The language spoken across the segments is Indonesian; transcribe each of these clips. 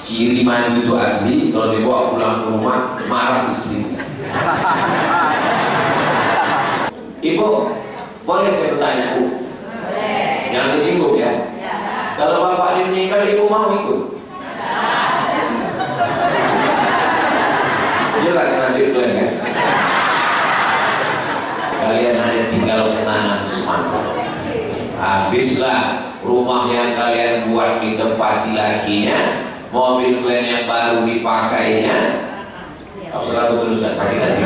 ciri madu itu asli, kalau dibawa pulang ke rumah marah istrinya. Ibu, boleh saya bertanya, Bu? Jangan disinggung ya. Kalau bapak meninggal, ibu mau ikut? Jelas nasib kalian kan? Kalian hanya tinggal kenangan semata. Habislah rumah yang kalian buat di tempat lakinya, mobil kalian yang baru dipakainya. Kau selalu teruskan sakit hati.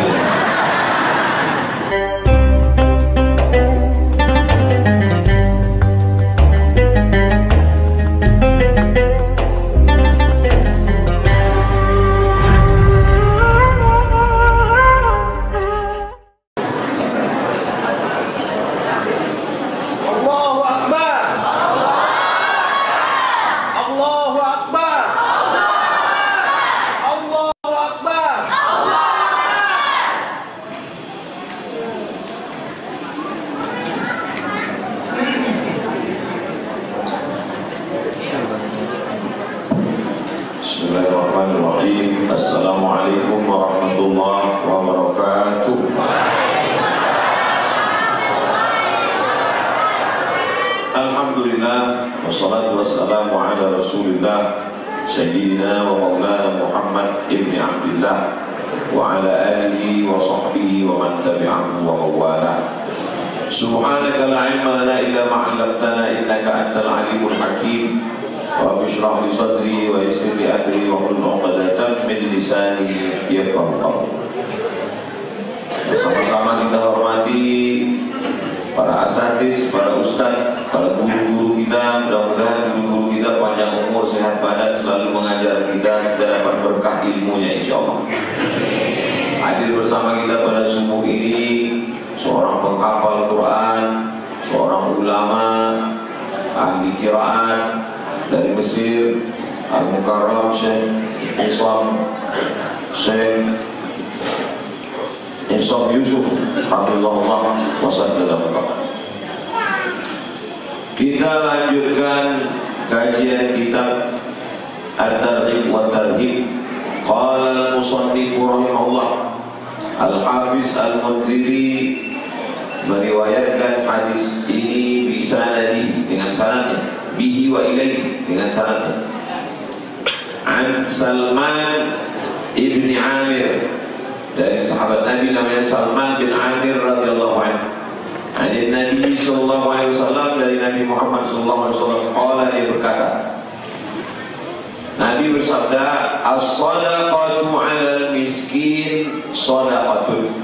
Bismillahirrahmanirrahim. Assalamualaikum warahmatullahi wabarakatuh. Alhamdulillah, wassalatu wassalamu ala rasulillah Sayyidina wa maulana Muhammad ibn Abdillah wa ala alihi wa sahbihi wa man tabi'ahu wa mawala. Subhanaka la ilma lana illa ma 'allamtana innaka antal alimul hakim. Rabbi shrah li sadri wa yassir li amri wa hlul 'uqdatam min lisani yafqahu qawli. Sama-sama kita hormati para asatidz, para ustadz, para guru-guru kita. Mudah-mudahan guru-guru kita panjang umur, sehat badan, selalu mengajar kita dan dapat berkah ilmunya insyaallah. Hadir bersama kita pada subuh ini seorang penghafal Quran, seorang ulama, ahli qiraat dari Mesir, Al-Mukarram Syekh Islam Yusuf Hafizahullah wasallam. Kita lanjutkan kajian kitab At-Targhib wa Tarhib. Qala al-musannif rahimahullah, Al-Hafiz Al-Munziri meriwayatkan hadis ini bisanadi, dengan sanadnya, bihi wa ilaihi, dengan sanadnya, an Salman ibn Amir, dari sahabat Nabi namanya Salman bin Amir radhiyallahu anhu. Dari Nabi sallallahu alaihi wasallam, dari Nabi Muhammad sallallahu alaihi wasallam, qala, dia berkata, Nabi bersabda, as-shadaqatu 'alal miskin shadaqatun.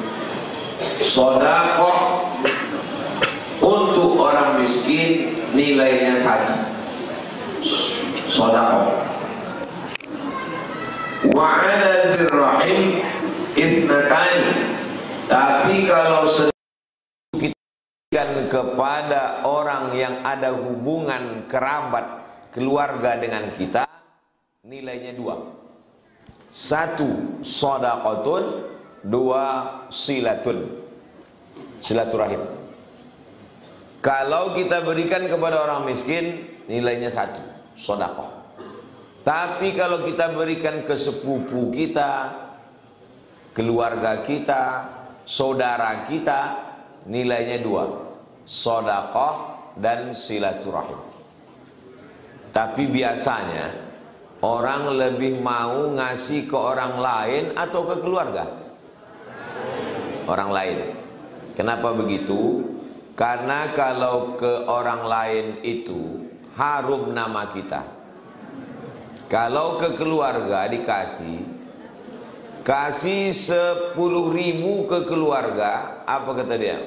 Sedekah untuk orang miskin nilainya 1. Sedekah. Wa 'ala dzirrahim isnatani. Tapi kalau sedekah kepada orang yang ada hubungan kerabat keluarga dengan kita, nilainya 2. 1 shadaqatun, 2 silaturahim. Kalau kita berikan kepada orang miskin, nilainya 1 sedekah. Tapi kalau kita berikan ke sepupu kita, keluarga kita, saudara kita, nilainya 2 sedekah dan silaturahim. Tapi biasanya orang lebih mau ngasih ke orang lain atau ke keluarga? Orang lain. Kenapa begitu? Karena kalau ke orang lain itu harum nama kita. Kalau ke keluarga dikasih, kasih 10.000 ke keluarga, apa kata dia?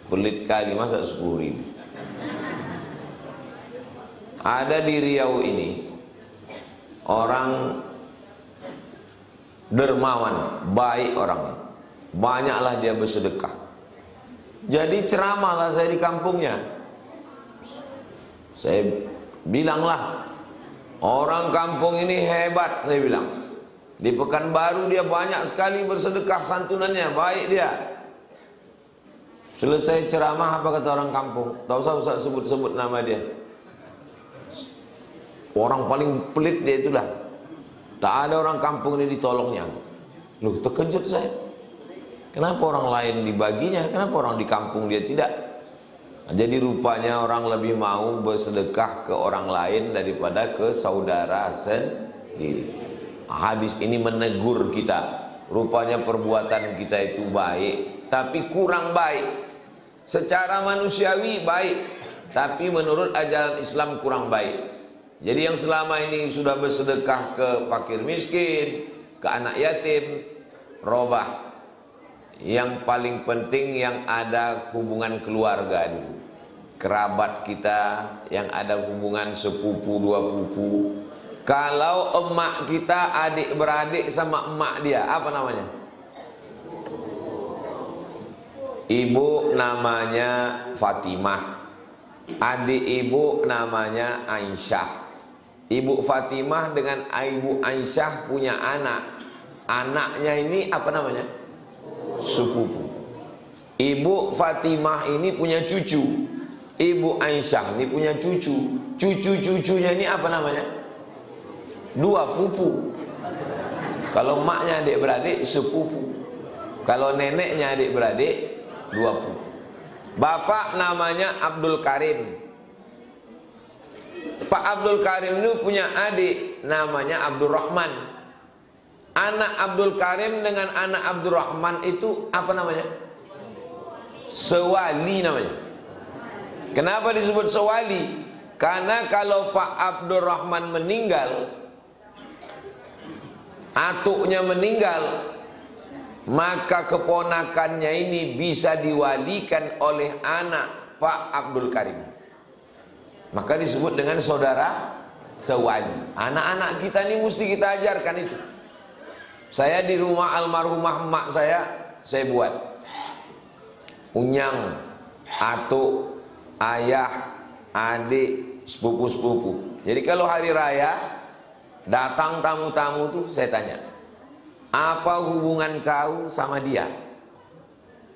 Pelit kali, masa 10.000? Ada di Riau ini orang dermawan, baik orangnya, banyaklah dia bersedekah. Jadi ceramahlah saya di kampungnya. Saya bilanglah, orang kampung ini hebat, saya bilang. Di Pekanbaru dia banyak sekali bersedekah santunannya, baik dia. Selesai ceramah, apa kata orang kampung? Tak usah sebut-sebut nama dia. Orang paling pelit dia itulah. Tak ada orang kampung ini ditolongnya. Loh, terkejut saya. Kenapa orang lain dibaginya? Kenapa orang di kampung dia tidak? Nah, jadi rupanya orang lebih mau bersedekah ke orang lain daripada ke saudara sendiri. Hadis ini menegur kita. Rupanya perbuatan kita itu baik, tapi kurang baik. Secara manusiawi baik, tapi menurut ajaran Islam kurang baik. Jadi yang selama ini sudah bersedekah ke fakir miskin, ke anak yatim, robah. Yang paling penting yang ada hubungan keluarga dulu. Kerabat kita yang ada hubungan sepupu dua pupu. Kalau emak kita adik beradik sama emak dia, apa namanya? Ibu namanya Fatimah, adik ibu namanya Aisyah. Ibu Fatimah dengan ibu Aisyah punya anak. Anaknya ini apa namanya? Sepupu. Ibu Fatimah ini punya cucu. Ibu Aisyah ini punya cucu. Cucu-cucunya ini apa namanya? Dua pupu. Kalau maknya adik-beradik sepupu. Kalau neneknya adik-beradik dua pupu. Bapak namanya Abdul Karim. Pak Abdul Karim itu punya adik namanya Abdul Rahman. Anak Abdul Karim dengan anak Abdul Rahman itu apa namanya? Sewali namanya. Kenapa disebut sewali? Karena kalau Pak Abdul Rahman meninggal, atuknya meninggal, maka keponakannya ini bisa diwalikan oleh anak Pak Abdul Karim. Maka disebut dengan saudara sewali. Anak-anak kita ini mesti kita ajarkan itu. Saya di rumah almarhumah emak saya buat unyang, atuk, ayah, adik, sepupu-sepupu. Jadi kalau hari raya datang tamu-tamu tuh saya tanya, apa hubungan kau sama dia?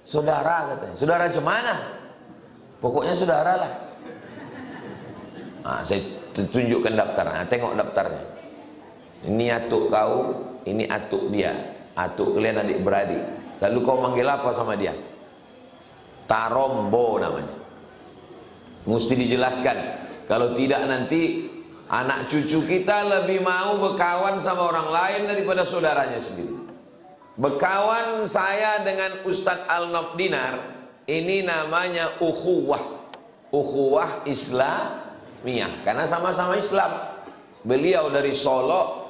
Saudara katanya. Saudara semana? Pokoknya saudara lah. Nah, saya tunjukkan daftarnya. Tengok daftarnya. Ini atuk kau, ini atuk dia. Atuk kalian adik beradik. Lalu kau manggil apa sama dia? Tarombo namanya. Mesti dijelaskan. Kalau tidak nanti anak cucu kita lebih mau berkawan sama orang lain daripada saudaranya sendiri. Berkawan saya dengan Ustadz Al-Nobdinar, ini namanya ukhuwah. Ukhuwah Islamiyah. Karena sama-sama Islam. Beliau dari Solo,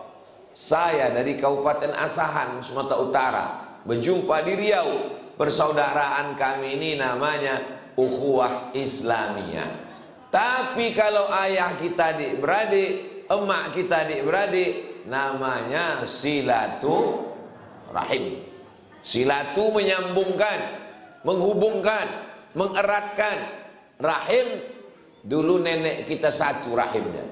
saya dari Kabupaten Asahan, Sumatera Utara. Berjumpa di Riau. Persaudaraan kami ini namanya ukhuwah Islamiyah. Tapi kalau ayah kita adik-beradik, emak kita adik-beradik, namanya silaturahim. Silatu menyambungkan, menghubungkan, mengeratkan. Rahim, dulu nenek kita satu rahimnya.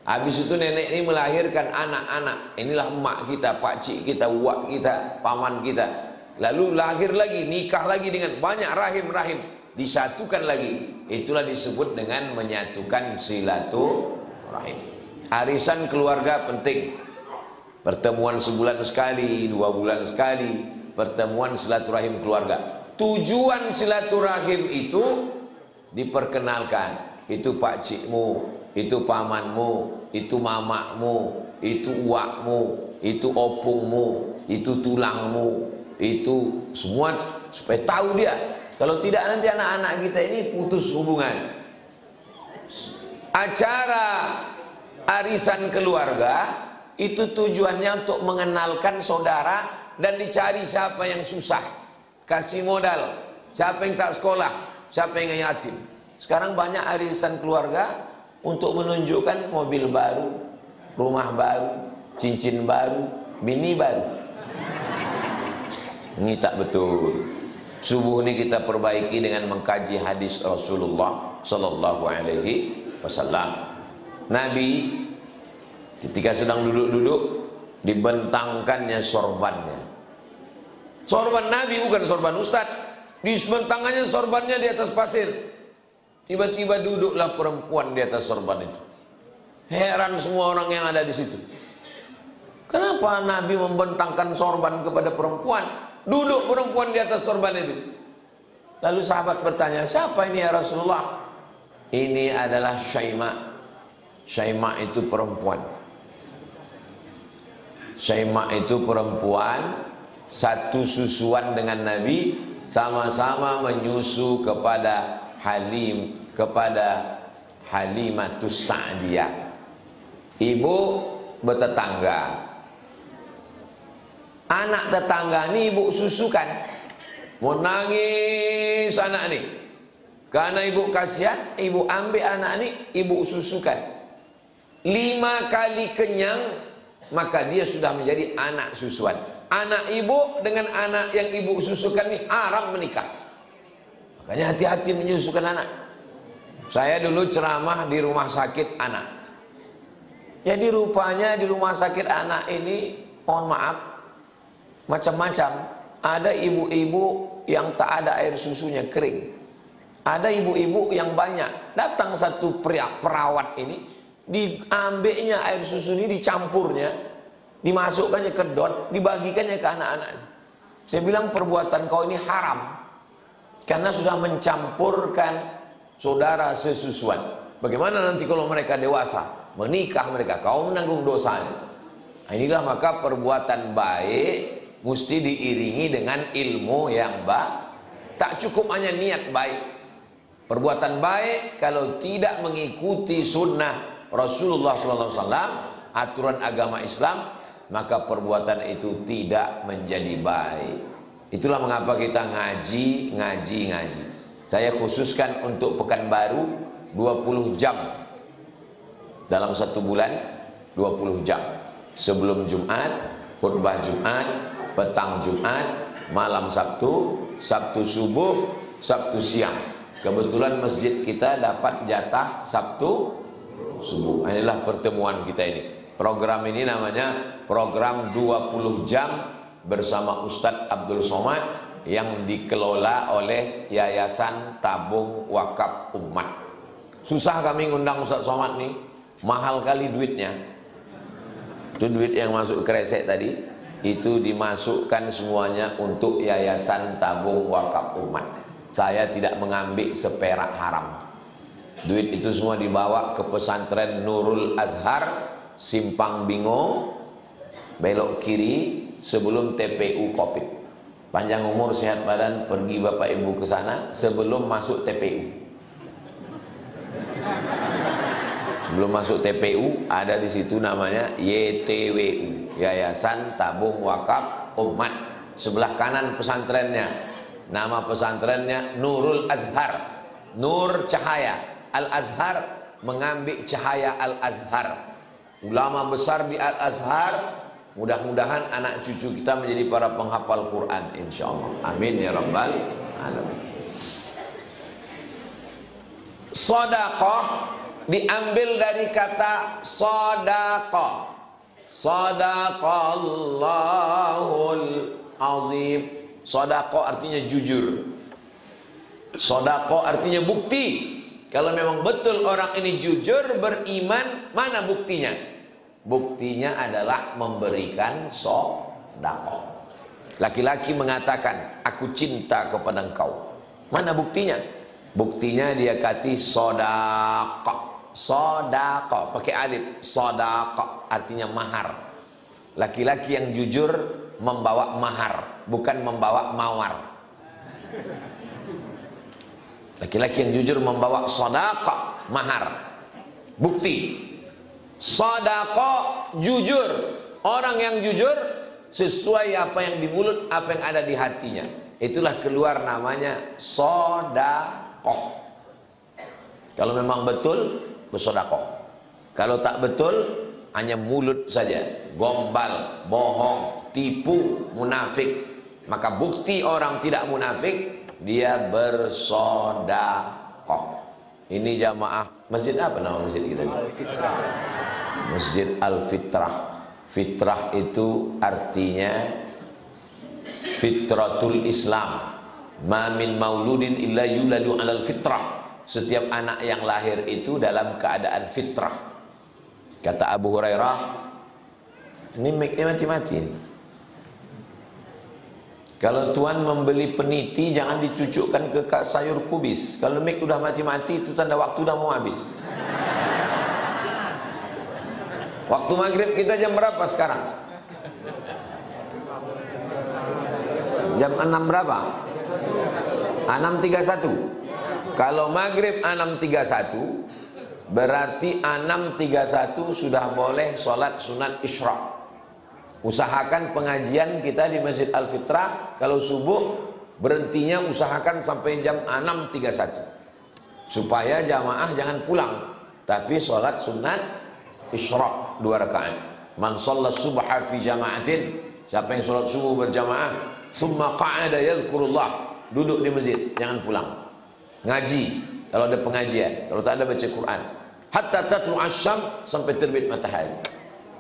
Habis itu nenek ini melahirkan anak-anak. Inilah emak kita, pakcik kita, uak kita, paman kita. Lalu lahir lagi, nikah lagi dengan banyak rahim-rahim. Disatukan lagi. Itulah disebut dengan menyatukan silaturahim. Arisan keluarga penting. Pertemuan sebulan sekali, 2 bulan sekali, pertemuan silaturahim keluarga. Tujuan silaturahim itu diperkenalkan. Itu pakcikmu, itu pamanmu, itu mamakmu, itu uakmu, itu opungmu, itu tulangmu, itu semua supaya tahu dia. Kalau tidak nanti anak-anak kita ini putus hubungan. Acara arisan keluarga itu tujuannya untuk mengenalkan saudara dan dicari siapa yang susah, kasih modal, siapa yang tak sekolah, siapa yang yatim. Sekarang banyak arisan keluarga untuk menunjukkan mobil baru, rumah baru, cincin baru, bini baru. Ini tak betul. Subuh ini kita perbaiki dengan mengkaji hadis Rasulullah Sallallahu Alaihi Wasallam. Nabi ketika sedang duduk-duduk dibentangkannya sorbannya. Sorban Nabi bukan sorban Ustadz. Dibentangkannya sorbannya di atas pasir. Tiba-tiba duduklah perempuan di atas sorban itu. Heran semua orang yang ada di situ. Kenapa Nabi membentangkan sorban kepada perempuan? Duduk perempuan di atas sorban itu. Lalu sahabat bertanya, siapa ini ya Rasulullah? Ini adalah Syaima. Syaima itu perempuan. Syaima itu perempuan, satu susuan dengan Nabi, sama-sama menyusu kepada Halimatus Sa'diyah. Ibu bertetangga. Anak tetangga ini ibu susukan. Mau nangis anak ini. Karena ibu kasihan, ibu ambil anak ini, ibu susukan. 5 kali kenyang, maka dia sudah menjadi anak susuan. Anak ibu dengan anak yang ibu susukan ini haram menikah. Makanya hati-hati menyusukan anak. Saya dulu ceramah di rumah sakit anak. Jadi rupanya di rumah sakit anak ini, mohon maaf, macam-macam. Ada ibu-ibu yang tak ada air susunya, kering. Ada ibu-ibu yang banyak. Datang satu perawat ini, diambilnya air susu ini, dicampurnya, dimasukkannya ke dot, dibagikannya ke anak-anak. Saya bilang perbuatan kau ini haram, karena sudah mencampurkan saudara sesusuan. Bagaimana nanti kalau mereka dewasa, menikah mereka, kau menanggung dosanya. Inilah maka perbuatan baik mesti diiringi dengan ilmu yang baik. Tak cukup hanya niat baik. Perbuatan baik kalau tidak mengikuti sunnah Rasulullah SAW, aturan agama Islam, maka perbuatan itu tidak menjadi baik. Itulah mengapa kita ngaji. Saya khususkan untuk Pekanbaru 20 jam dalam 1 bulan, 20 jam. Sebelum Jumat, khutbah Jumat, petang Jumat, malam Sabtu, Sabtu subuh, Sabtu siang. Kebetulan masjid kita dapat jatah Sabtu subuh. Inilah pertemuan kita ini. Program ini namanya program 20 jam bersama Ustadz Abdul Somad yang dikelola oleh Yayasan Tabung Wakaf Umat. Susah kami ngundang Ustadz Somad nih, mahal kali duitnya. Itu duit yang masuk kresek tadi, itu dimasukkan semuanya untuk Yayasan Tabung Wakaf Umat. Saya tidak mengambil seperak haram. Duit itu semua dibawa ke pesantren Nurul Azhar, Simpang Bingung, belok kiri sebelum TPU Kopit. Panjang umur sehat badan, pergi bapak ibu ke sana sebelum masuk TPU. Sebelum masuk TPU ada di situ namanya YTWU, Yayasan Tabung Wakaf Umat. Sebelah kanan pesantrennya, nama pesantrennya Nurul Azhar, Nur Cahaya. Al-Azhar mengambil cahaya Al-Azhar. Ulama besar di Al-Azhar. Mudah-mudahan anak cucu kita menjadi para penghafal Quran, insyaallah. Amin ya rabbal alamin. Sedekah diambil dari kata sedekah. Sadaqallahul azim. Sedekah artinya jujur. Sedekah artinya bukti. Kalau memang betul orang ini jujur, beriman, mana buktinya? Buktinya adalah memberikan sedekah. Laki-laki mengatakan, aku cinta kepada engkau. Mana buktinya? Buktinya dia kata sedekah. Sedekah pakai alif. Sedekah artinya mahar. Laki-laki yang jujur membawa mahar, bukan membawa mawar. Laki-laki yang jujur membawa sedekah, mahar, bukti. Sedekah jujur. Orang yang jujur sesuai apa yang di mulut, apa yang ada di hatinya. Itulah keluar namanya sedekah. Kalau memang betul, bersedekah. Kalau tak betul, hanya mulut saja, gombal, bohong, tipu, munafik. Maka bukti orang tidak munafik, dia bersedekah. Ini jamaah masjid apa nama masjid kita? Al-Fitrah. Masjid Al-Fitrah. Fitrah itu artinya fitratul Islam. Ma min mauludin illa yuladu alal fitrah. Setiap anak yang lahir itu dalam keadaan fitrah. Kata Abu Hurairah, ini mic-nya mati-mati. Kalau tuan membeli peniti, jangan dicucukkan ke sayur kubis. Kalau mic udah mati-mati, itu tanda waktu udah mau habis. Waktu maghrib kita jam berapa sekarang? Jam 6 berapa? 6.31. Kalau maghrib 6.31, berarti 6.31 sudah boleh sholat sunat isyraq. Usahakan pengajian kita di Masjid Al-Fitrah, kalau subuh berhentinya usahakan sampai jam 6.31, supaya jamaah jangan pulang, tapi sholat sunat isyraq 2 rakaat. Man shalla subha fi jama'atin, siapa yang sholat subuh berjamaah, summa qa'ada yadhkurullah, duduk di masjid, jangan pulang, ngaji kalau ada pengajian, kalau tak ada baca Quran, hatta tatlu asyam, sampai terbit matahari.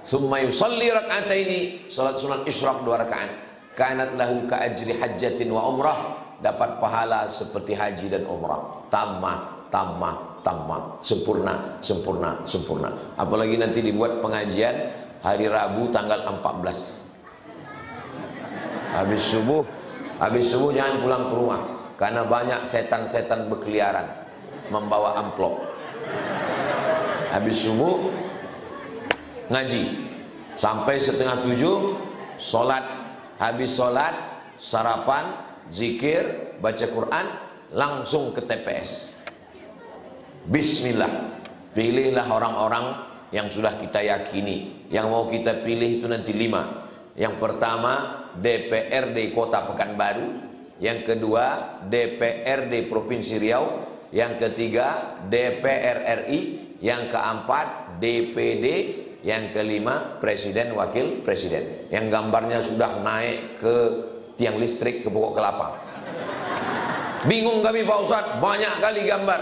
Summa yusalli rak'ataini, salat sunat isyraq 2 rakaat. Kanat lahu ka ajri hajjatin wa umrah, dapat pahala seperti haji dan umrah. Tamah, tamah, tamah, sempurna, sempurna, sempurna. Apalagi nanti dibuat pengajian hari Rabu tanggal 14. Habis subuh jangan pulang ke rumah, karena banyak setan-setan berkeliaran membawa amplop. Habis subuh ngaji sampai 6:30, sholat. Habis sholat, sarapan, zikir, baca Quran, langsung ke TPS. Bismillah. Pilihlah orang-orang yang sudah kita yakini. Yang mau kita pilih itu nanti 5. Yang pertama, DPRD Kota Pekanbaru. Yang kedua, DPRD Provinsi Riau. Yang ketiga, DPR RI. Yang keempat, DPD. Yang kelima, Presiden Wakil Presiden. Yang gambarnya sudah naik ke tiang listrik, ke pokok kelapa. Bingung kami Pak Ustadz, banyak kali gambar.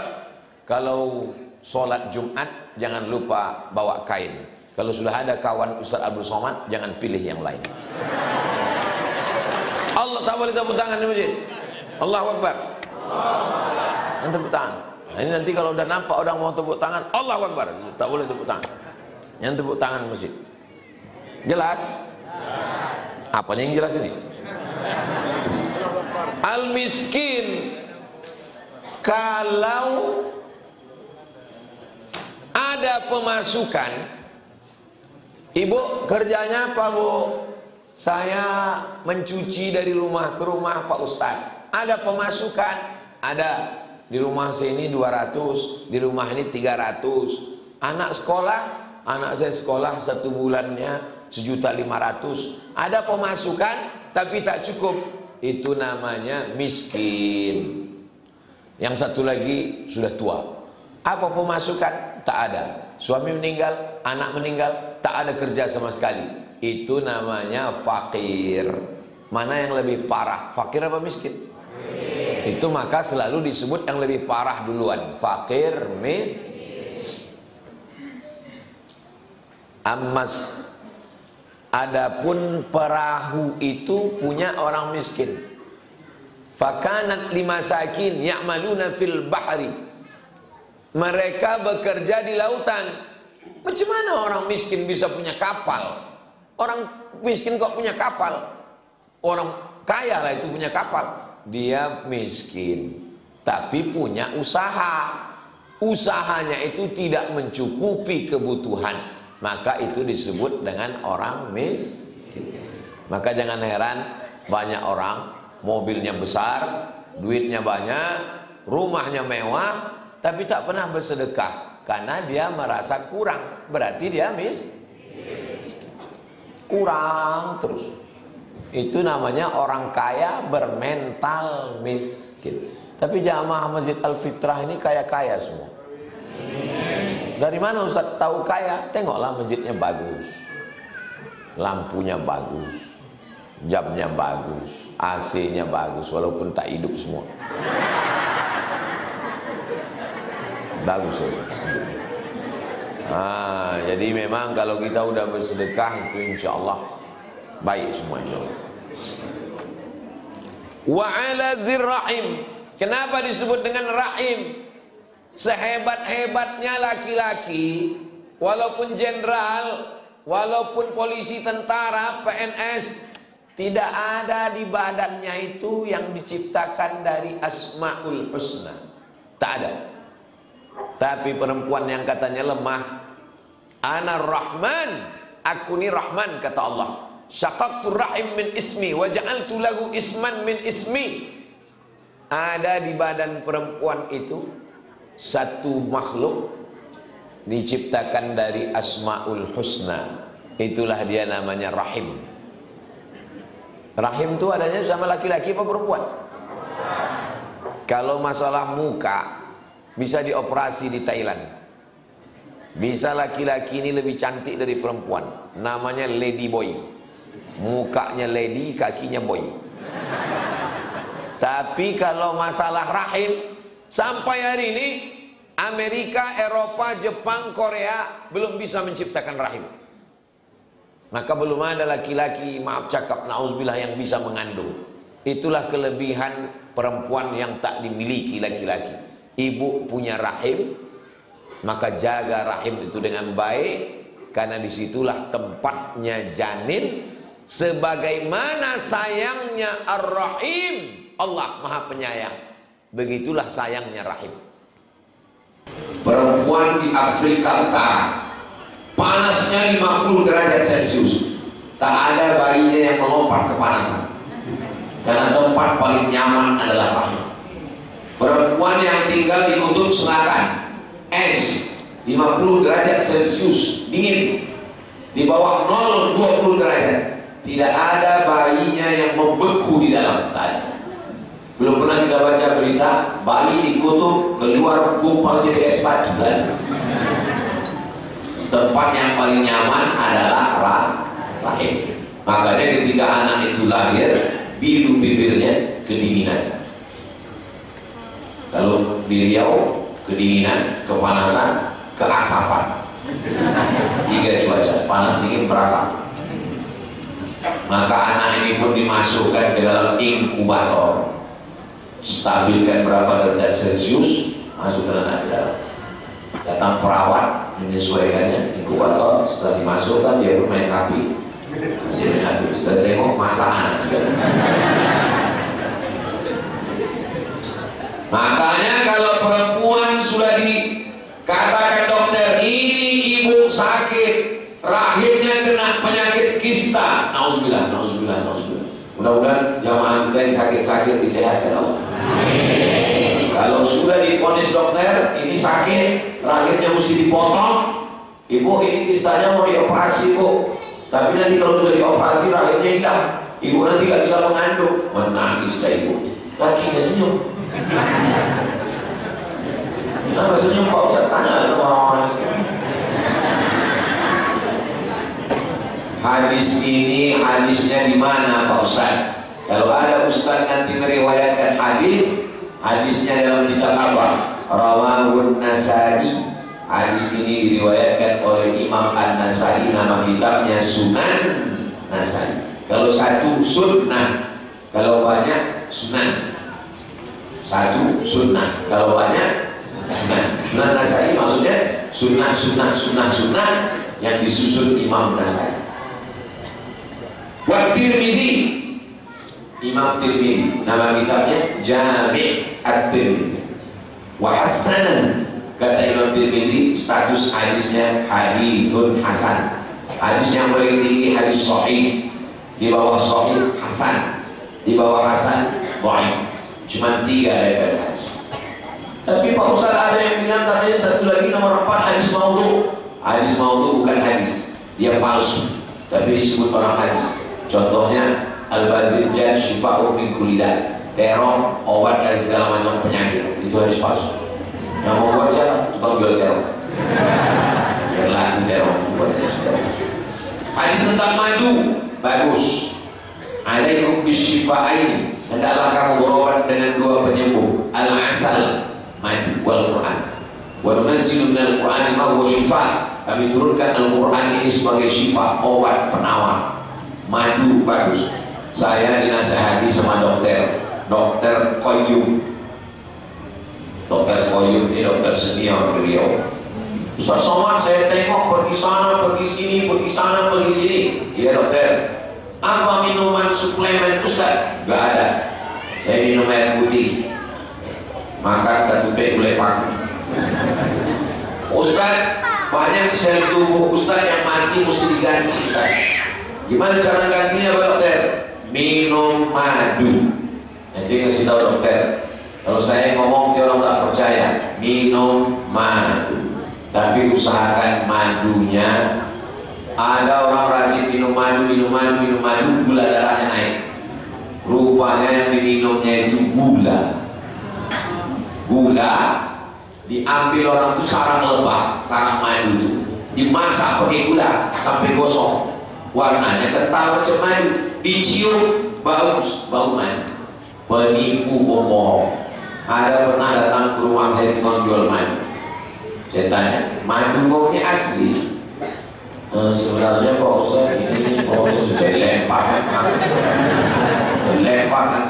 Kalau sholat Jumat jangan lupa bawa kain. Kalau sudah ada kawan Ustadz Abdul Somad, jangan pilih yang lain. Allah tak boleh tepuk tangan di masjid. Allahu Akbar. Yang tepuk tangan. Nah, ini nanti kalau udah nampak orang mau tepuk tangan, Allahu Akbar, tak boleh tepuk tangan. Yang tepuk tangan masjid. Jelas? Apanya yang jelas ini? Al-miskin, kalau ada pemasukan, ibu kerjanya apa bu? Saya mencuci dari rumah ke rumah Pak Ustadz. Ada pemasukan? Ada. Di rumah sini 200, di rumah ini 300. Anak sekolah, anak saya sekolah 1 bulannya 1.500.000. Ada pemasukan tapi tak cukup. Itu namanya miskin. Yang satu lagi sudah tua. Apa pemasukan? Tak ada. Suami meninggal, anak meninggal, tak ada kerja sama sekali. Itu namanya fakir. Mana yang lebih parah? Fakir apa miskin? Itu maka selalu disebut yang lebih parah duluan. Fakir, Ammas. Adapun perahu itu punya orang miskin. Fakanat limasakin ya'maluna fil bahri. Mereka bekerja di lautan. Macam mana orang miskin bisa punya kapal? Orang miskin kok punya kapal? Orang kaya lah itu punya kapal. Dia miskin tapi punya usaha. Usahanya itu tidak mencukupi kebutuhan, maka itu disebut dengan orang miskin. Maka jangan heran banyak orang mobilnya besar, duitnya banyak, rumahnya mewah, tapi tak pernah bersedekah karena dia merasa kurang. Berarti dia kurang terus. Itu namanya orang kaya bermental miskin. Tapi jamaah Masjid Al-Fitrah ini kaya-kaya semua. Dari mana Ustaz tahu kaya? Tengoklah masjidnya bagus, lampunya bagus, jamnya bagus, AC-nya bagus, walaupun tak hidup semua. Bagus Ustaz. Jadi memang kalau kita udah bersedekah itu insya Allah baik semua insya Allah. Wa ala dzir rahim. Kenapa disebut dengan rahim? Sehebat-hebatnya laki-laki, walaupun jenderal, walaupun polisi, tentara, PNS, tidak ada di badannya itu yang diciptakan dari Asmaul Husna. Tak ada. Tapi perempuan yang katanya lemah, Ana Rahman, aku ni Rahman, kata Allah. Syaqaqtu rahim min ismi wa ja'altu lahu isman min ismi. Ada di badan perempuan itu satu makhluk diciptakan dari Asmaul Husna. Itulah dia namanya Rahim. Rahim itu adanya sama laki-laki apa perempuan? Kalau masalah muka bisa dioperasi di Thailand. Bisa laki-laki ini lebih cantik dari perempuan. Namanya lady boy. Mukanya lady, kakinya boy. Tapi kalau masalah rahim, sampai hari ini Amerika, Eropa, Jepang, Korea belum bisa menciptakan rahim. Maka belum ada laki-laki, maaf cakap, na'udzubillah, yang bisa mengandung. Itulah kelebihan perempuan yang tak dimiliki laki-laki. Ibu punya rahim, maka jaga rahim itu dengan baik, karena disitulah tempatnya janin. Sebagaimana sayangnya Ar-Rahim, Allah Maha Penyayang, begitulah sayangnya rahim. Perempuan di Afrika Utara, panasnya 50 derajat Celcius, tak ada bayinya yang melompat kepanasan, karena tempat paling nyaman adalah rahim. Perempuan yang tinggal di kutub selatan, es 50 derajat Celcius, dingin, di bawah 0 20 derajat, tidak ada bayinya yang membeku di dalam tadi. Belum pernah kita baca berita bayi di kutub keluar gumpal jadi es batu. Tempat yang paling nyaman adalah rahim. Makanya ketika anak itu lahir, biru bibirnya, kedinginan. Kalau di Riau, kedinginan, kepanasan, keasapan. 3 cuaca, panas, dingin, berasap. Maka anak ini pun dimasukkan ke dalam inkubator, stabilkan berapa derajat Celcius, masukkan anak ke dalam. Datang perawat menyesuaikannya, inkubator. Setelah dimasukkan, dia bermain api, masih main api. Setelah tengok, masak anak. Makanya kalau perempuan sudah dikatakan dokter, ini ibu sakit, rahimnya kena penyakit kista, nauzubillah, nauzubillah, nauzubillah. Mudah-mudahan jamaah kita yang sakit-sakit disehatkan Allah. Kalau sudah diponis dokter, ini sakit, rahimnya mesti dipotong, ibu ini kistanya mau dioperasi bu, tapi nanti kalau sudah dioperasi rahimnya hilang, ibu nanti gak bisa mengandung. Menangis dah ibu, kakinya senyum. Kenapa senyum? Kok bisa tanya sama orang-orang? Hadis ini, hadisnya di mana Pak Ustaz? Kalau ada Ustaz nanti meriwayatkan hadis, hadisnya dalam kitab apa? Rawahun Nasai. Hadis ini diriwayatkan oleh Imam An-Nasai, nama kitabnya Sunan Nasai. Kalau satu sunnah, kalau banyak sunan. Satu sunnah, kalau banyak sunan. Sunan Nasai maksudnya sunnah, sunnah, sunnah, sunnah yang disusun Imam Nasai. Wa Tirmidzi, Imam Tirmidzi, nama kitabnya Jami' At-Tirmidzi. Wa Hasanan, kata Imam Tirmidzi, status hadisnya hadithun hasan. Hadis yang paling tinggi hadis sahih, di bawah sahih hasan, di bawah hasan dhaif. Cuma 3 level hadis. Tapi Pak Ustaz ada yang bilang katanya satu lagi nomor 4 hadis maudhu. Hadis maudhu bukan hadis, dia palsu, tapi disebut orang hadis. Contohnya Al-Badrinjan Shifa'u min kulli da', terong obat dari segala macam penyakit, itu hadis palsu. Yang mau buat siapa? Tukang jual terong. Berlaku terong. Hadis tentang madu bagus. Alaikum bisyifa'ain, hendaklah kamu berobat dengan 2 penyembuh, al-asal, madu, wal Quran. Wa nunazzilu minal Qur'ani ma huwa syifa', kami turunkan Al-Quran ini sebagai syifa, obat penawar. Madu bagus. Saya dinasihati sama dokter Qayyum. Dokter Qayyum ini dokter senior beliau. Ustaz Somad, saya tengok pergi sana, pergi sini, pergi sana, pergi sini. Iya dokter. Apa minuman suplemen Ustaz? Gak ada. Saya minum air putih. Makan ketupat gulai pagi. Ustaz, banyak sel tubuh Ustaz yang mati mesti diganti Ustaz. Gimana cara gantinya Pak Dokter? Minum madu. Nanti ngasih tahu dokter. Kalau saya ngomong dia orang tak percaya. Minum madu. Tapi usahakan madunya. Ada orang rajin minum madu, gula darahnya naik. Rupanya yang diminumnya itu gula. Gula diambil orang itu sarang lebah, sarang madu itu dimasak pakai gula sampai gosong, warnanya kental macam madu, dicium bagus, bau madu. Penipu bohong. Ada pernah datang ke rumah saya tukang jual madu. Saya tanya, madu kau ini asli? Sebenarnya kok saya ini proses saya lemparkan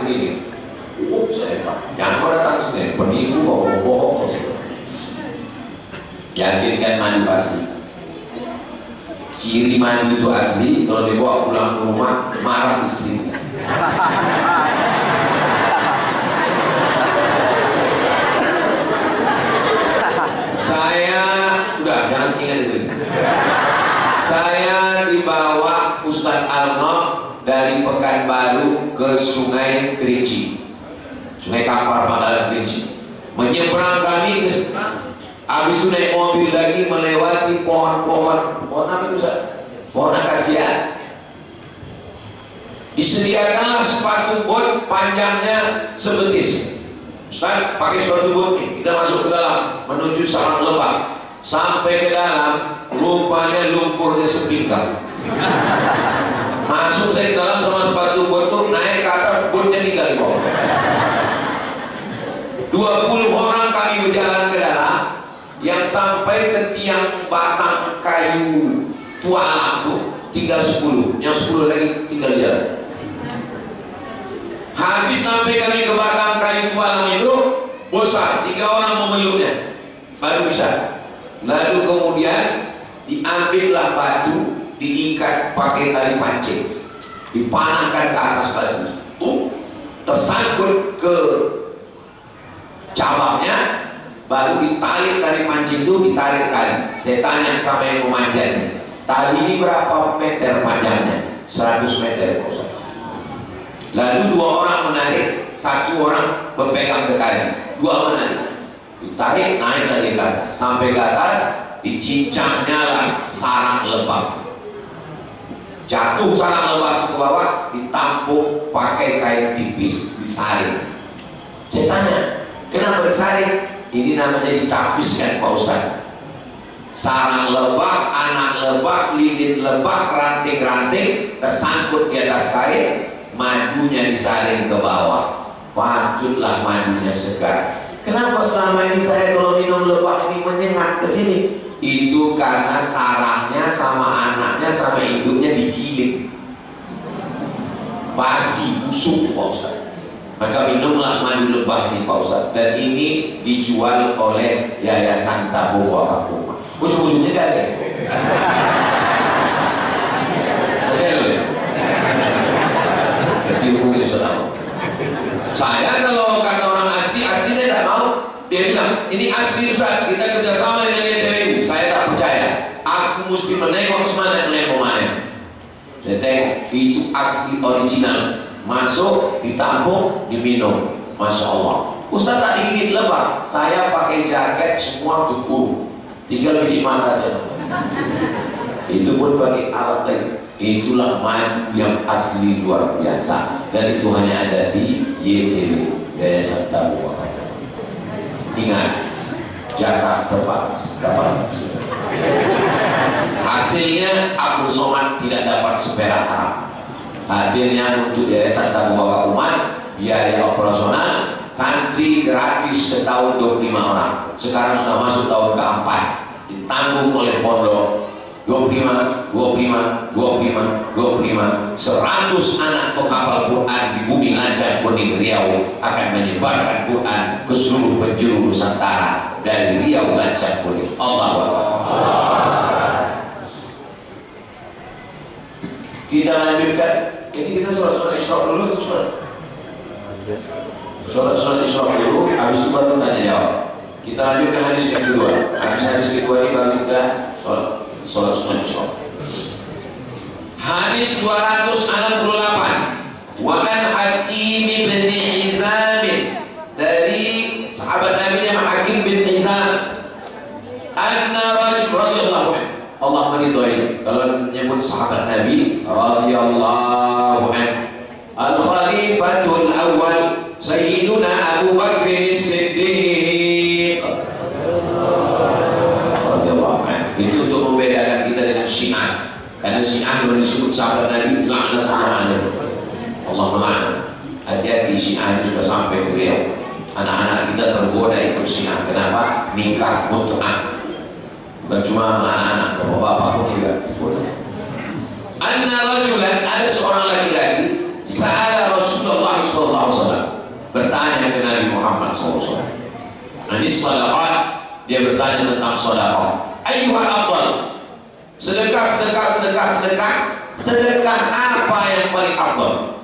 ke ini. Saya Pak, jangan kau datang sini, penipu kau bohong. Yakinkan madu asli. Ciri madu itu asli, kalau dibawa pulang ke rumah marah istri. Saya udah jangan ingat itu. Saya dibawa Ustadz Arnold dari Pekanbaru ke Sungai Kerinci, Sungai Kampar Pangkalan Kerinci. Menyeberang kami ke habis itu naik mobil lagi melewati pohon-pohon apa itu Ustaz? Pohon akasia. Disediakanlah sepatu bot panjangnya sebetis. Ustaz pakai sepatu bot nih, kita masuk ke dalam menuju sarang lebah. Sampai ke dalam, rupanya lumpurnya sepinggang. Masuk saya ke dalam sama sepatu bot tuh, naik ke atas, botnya tinggal di bawah. 20 orang kami berjalan ke dalam, yang sampai ke tiang batang kayu tua lampu tinggal 10, yang 10 lagi tinggal jalan. Habis sampai kami ke batang kayu tua lampu itu, bosan, 3 orang memeluknya, baru bisa. Lalu kemudian diambillah batu, diikat pakai tali pancing, dipanahkan ke atas batu, tersangkut ke cabangnya, baru ditarik tali pancing itu, ditarik tali. Saya tanya sama yang memanjatnya, tali ini berapa meter panjangnya? 100 meter. Lalu 2 orang menarik, 1 orang berpegang ke tali, 2 menarik, ditarik naik lagi ke atas, sampai ke atas dicincangnya lah sarang lebah. Jatuh sarang lebah ke bawah, ditampung pakai kain tipis, disaring. Saya tanya, kenapa disaring? Ini namanya ditapiskan Pak Ustaz. Sarang lebah, anak lebah, lilin lebah, ranting-ranting tersangkut di atas kain, madunya disaring ke bawah. Patutlah madunya segar. Kenapa selama ini saya kalau minum lebah ini menyengat ke sini? Itu karena sarangnya sama anaknya sama induknya digiling. Basi, busuk Pak Ustaz. Maka minumlah madu lebah ini Pak Ustaz. Dan ini dijual oleh Yayasan Tabung Wakaf Rumah. Ujung-ujungnya gak ada. Saya dulu ya. Berarti hubungi saudara. Saya kalau kata orang asli saya tak mau. Dia bilang, ini asli Ustaz, kita kerjasama dengan YTWU. Saya tak percaya. Aku mesti menengok semana mana. Saya tengok, itu asli original. Masuk, ditampung, diminum. Masya Allah. Ustaz tak digigit lebah. Saya pakai jaket semua tukur. Tinggal bikin mata saja. Itu pun pakai alat lagi. Itulah madu yang asli luar biasa. Dan itu hanya ada di YTWU, Yayasan Tabung Wakaf. Ingat, jatah terbatas, dapat hasilnya Abdul Somad tidak dapat seperak haram. Hasilnya untuk Yayasan Tabung Wakaf Umat, biaya operasional, santri gratis setahun 25 orang. Sekarang sudah masuk tahun keempat, ditanggung oleh pondok 25, 25, 25, 25. 100 anak penghafal Quran di bumi Lancang Kuning Riau akan menyebarkan Quran ke seluruh penjuru Nusantara dari Riau Lancang Kuning. Allahu Akbar. Kita lanjutkan. Ini kita sholat Isra dulu, sholat Isra dulu, habis itu baru tanya jawab. Kita lanjutkan hadis yang kedua. Habis hadis kedua ini baru kita sholat Isra. Hadis 268. Wa an Hakim bin Hizam, dari sahabat Nabi yang Hakim bin Hizam, anna rajul radhiyallahu anhu, Allah meridhai kalau menyebut sahabat Nabi radhiyallahu anhu, al-khalifatul awal sayyiduna Abu Bakr as-Siddiq radhiyallahu anhu. Itu untuk membedakan kita dengan Syiah. Karena Syiah yang disebut sahabat Nabi laknatullah alaihi, Allah melaknat. Hati-hati, Syiah itu sudah sampai ke Riau. Anak-anak kita tergoda ikut Syiah. Kenapa? Nikah mut'ah. Bukan cuma anak-anak, bapak-bapak pun juga. Anna rajulan, ada seorang laki-laki, sa'ala Rasulullah SAW, bertanya ke Nabi Muhammad SAW. Hadis sadaqah, dia bertanya tentang sadaqah. Ayyuhal afdal, sedekah apa yang paling afdal?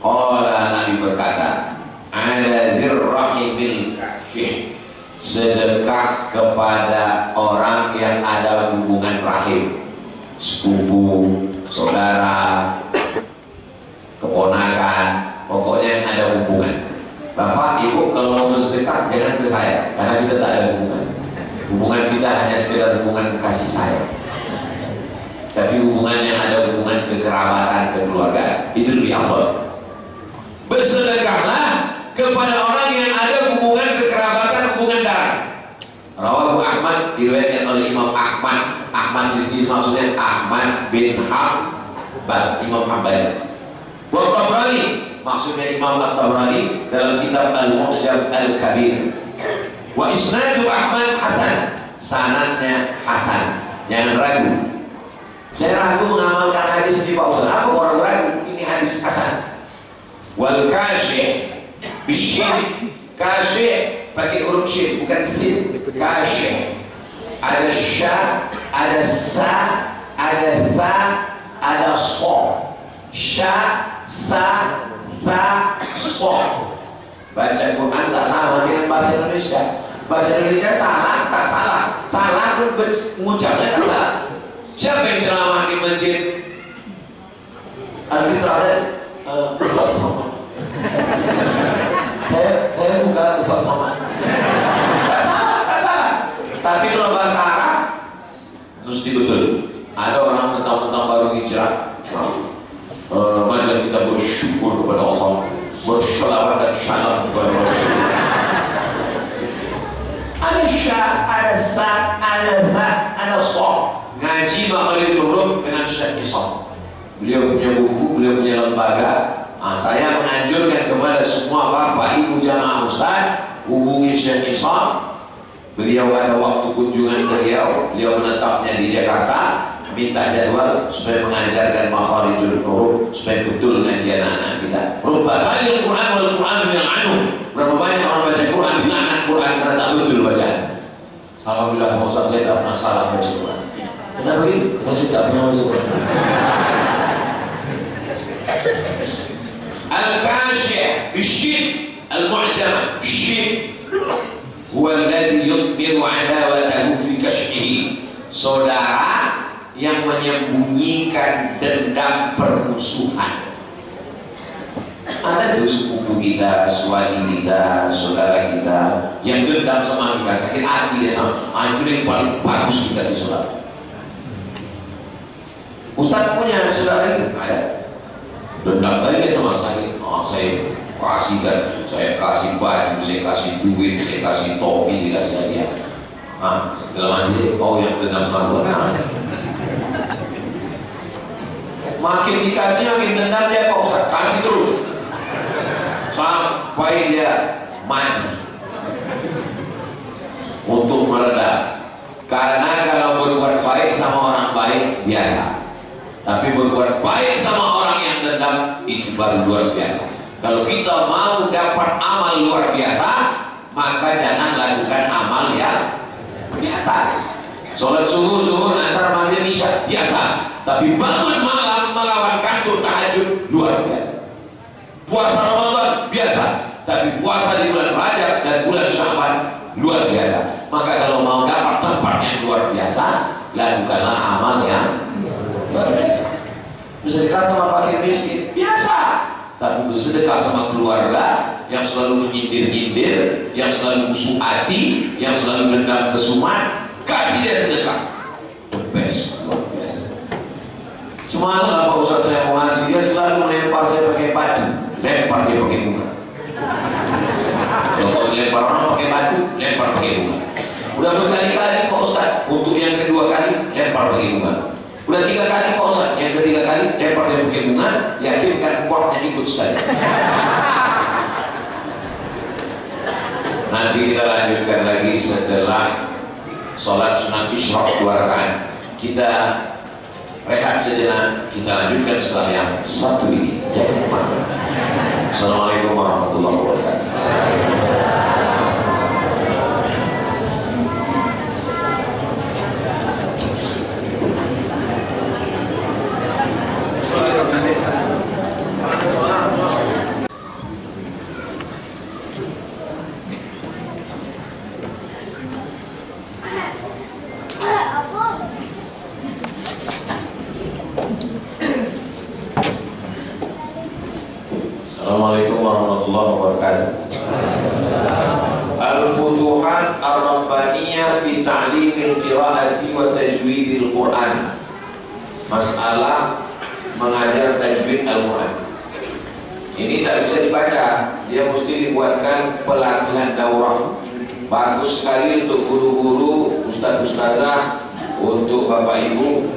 Qala, Nabi berkata, ala dzirrahimil kafih, sedekah kepada orang yang ada hubungan rahim, sepupu, saudara, keponakan, pokoknya yang ada hubungan. Bapak, ibu kalau mau bersedekah jangan ke saya, karena kita tak ada hubungan. Hubungan kita hanya sekedar hubungan kasih sayang. Tapi hubungan yang ada hubungan kekerabatan, kekeluargaan, itu lebih afdal. Bersedekahlah kepada orang yang ada hubungan kekerabatan, hubungan darah. Rawahu Ahmad, diriwayatkan oleh Imam Ahmad. Ahmad ini maksudnya Ahmad bin Hanbal, Imam Hanbal. Wa Tabrani, maksudnya Imam At-Tabrani dalam kitab Al-Mu'jam Al-Kabir. Wa isnadu Ahmad hasan, sanadnya hasan. Jangan ragu. Saya ragu mengamalkan hadis di Pak Ustaz. Apa orang ragu? Ini hadis hasan. Wal kasyih bisyih, kasyih pakai huruf syin bukan sin. Kasyih ada sya, ada sa, ada ta, ada so. Sya, sa, ta, so. Baca Quran tak sama dengan bahasa Indonesia. Bahasa Indonesia salah, tak salah. Salah pun mengucapnya tak salah. Siapa yang ceramah di masjid Al-Fitrah? Saya suka Ustaz Somad. Tak salah. Tapi kalau bahasa Arab mesti betul. Ada orang mentang-mentang baru hijrah, mari kita bersyukur kepada Allah, berselawat dan syalat kepada Rasulullah. Ada syah, ada sa, ada ta, ada so. Ngaji makhluk huruf dengan syekh Isam. Beliau punya buku, beliau punya lembaga. Saya menganjurkan kepada semua bapak ibu jamaah ustaz, hubungi Syekh Isam. Beliau ada waktu kunjungan ke Riau, beliau menetapnya di Jakarta, minta jadwal supaya mengajarkan makharijul huruf supaya betul ngaji anak-anak kita. Rubbatalil Quran wal Quran yang anu. Berapa banyak orang baca Quran dengan Quran karena tak betul bacaan. Alhamdulillah Ustaz, saya tak pernah salah baca Quran. Kenapa begitu? Karena saya tak pernah baca Quran. Al-Kasyih bisyid al-mu'jam, syid huwa alladhi yudmiru adawatahu fi kasyhihi, saudara yang menyembunyikan dendam permusuhan. Ada tuh sepupu kita, suami kita, saudara kita yang dendam sama kita, sakit hati dia sama. Itu yang paling bagus kita sih saudara. Ustaz punya saudara itu ada. Dendam tadi dia sama saya. Saya kasihkan, saya kasih baju, saya kasih duit, saya kasih topi, saya kasih hadiah. Dalam hati, oh yang dendam sama gua. Makin dikasih, makin dendam dia, Pak Ustaz. Kasih terus sampai dia mati untuk meredah. Karena kalau berbuat baik baik sama orang baik biasa, tapi berbuat baik sama orang yang dendam itu baru luar biasa. Kalau kita mau dapat amal luar biasa, maka jangan lakukan amal yang biasa. Sholat subuh, zuhur, asar, maghrib, isya biasa, tapi bangun malam melawan kantor tahajud luar biasa. Puasa Ramadan biasa, tapi puasa di bulan Rajab dan bulan Sya'ban luar biasa. Maka kalau mau dapat tempat yang luar biasa, lakukanlah amal yang luar biasa. Bersedekah sama fakir miskin biasa, tapi bersedekah sama keluarga yang selalu menyindir-nyindir, yang selalu musuh hati, yang selalu dendam kesumat, kasih dia sedekah, the best, luar biasa. Semalam Pak Ustaz saya mau ngasih, dia selalu melempar saya pakai batu, lempar dia pakai bunga. Kalau lempar orang pakai batu, lempar pakai bunga. Udah berkali-kali Pak Ustaz, untuk yang kedua kali lempar pakai bunga. Udah 3 kali Pak Ustaz, yang ketiga kali lempar dia pakai bunga, yakinkan kuatnya ikut sekali. Nanti kita lanjutkan lagi setelah sholat sunat isyraq 2 rakaat. Kita rehat sejenak, kita lanjutkan setelah yang satu ini. Assalamualaikum warahmatullahi wabarakatuh. Assalamualaikum warahmatullahi wabarakatuh. Al-Futuhat Ar-Rabbaniyah fi Ta'limil Qira'ati wa Tajwidil Quran. Masalah mengajar tajwid Al-Quran. Ini tak bisa dibaca, dia mesti dibuatkan pelatihan daurah. Bagus sekali untuk guru-guru, ustaz-ustazah, untuk bapak ibu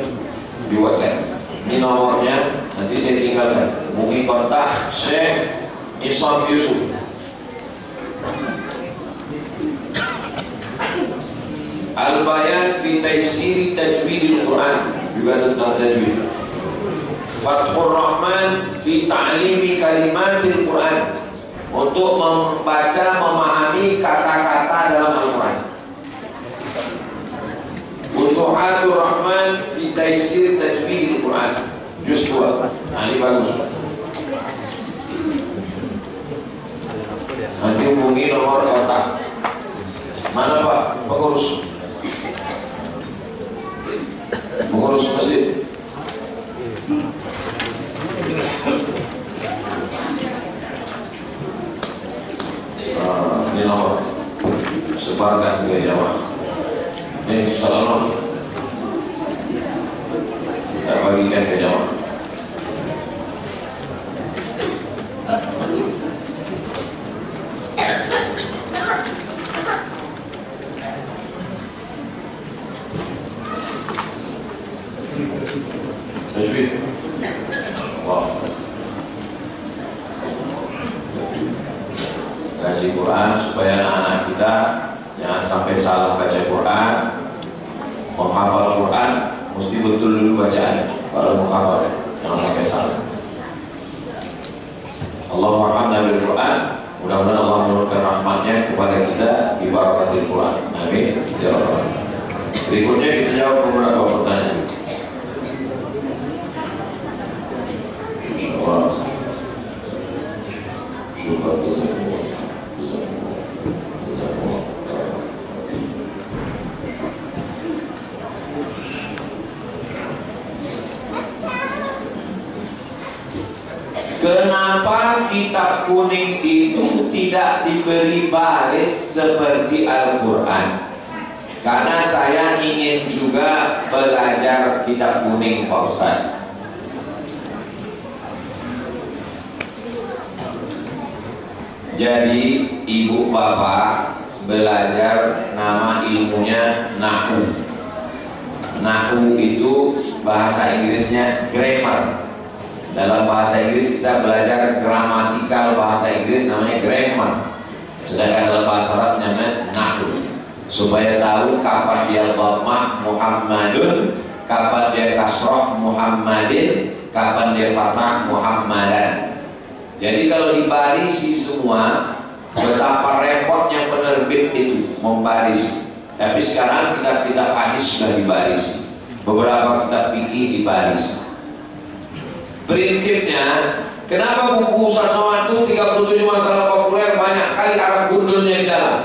dibuatkan. Ini nomornya, nanti saya tinggalkan. Mungkin kontak Syekh Isam Yusuf. Al-Bayan fi Taysiri Tajwidil Quran, juga tentang tajwid. Fathur Rahman fi Ta'limi Kalimatil Quran, untuk membaca, memahami kata-kata dalam Al-Quran. Futuhatur Rahman fi Taysir Tajwidil Quran, juz 2. Nah, ini bagus. Nanti hubungi nomor kontak. Mana Pak pengurus? Pengurus masjid. Ini nomor, sebarkan ke jamaah. Ini salam, kita bagikan ke jamaah. Tajwid. Wow. Kaji Quran supaya anak-anak kita jangan sampai salah baca Quran. Menghafal Quran mesti betul dulu bacaannya. Kalau menghafal jangan sampai salah. Allah warhamna bil Quran. Mudah-mudahan Allah menurunkan rahmatnya kepada kita di barakatil Quran. Amin. Ya Allah. Berikutnya kita jawab beberapa pertanyaan. Insyaallah. Syukur jazakumullah. Kenapa kitab kuning itu tidak diberi baris seperti Al-Quran? Karena saya ingin juga belajar kitab kuning Pak Ustaz. Jadi ibu bapak belajar nama ilmunya Nahu. Nahu itu bahasa Inggrisnya grammar. Dalam bahasa Inggris kita belajar gramatikal bahasa Inggris namanya grammar. Sedangkan dalam bahasa Arab namanya Nahu. supaya tahu kapan dia dhammah Muhammadun, kapan dia kasroh Muhammadin, kapan dia fathah Muhammadan. Jadi kalau dibarisi semua, betapa repotnya penerbit itu membaris. Tapi sekarang kitab-kitab hadis sudah dibaris, beberapa kitab fikih dibaris. Prinsipnya, kenapa buku Ustaz Somad itu 37 masalah populer banyak kali Arab gundulnya di dalam?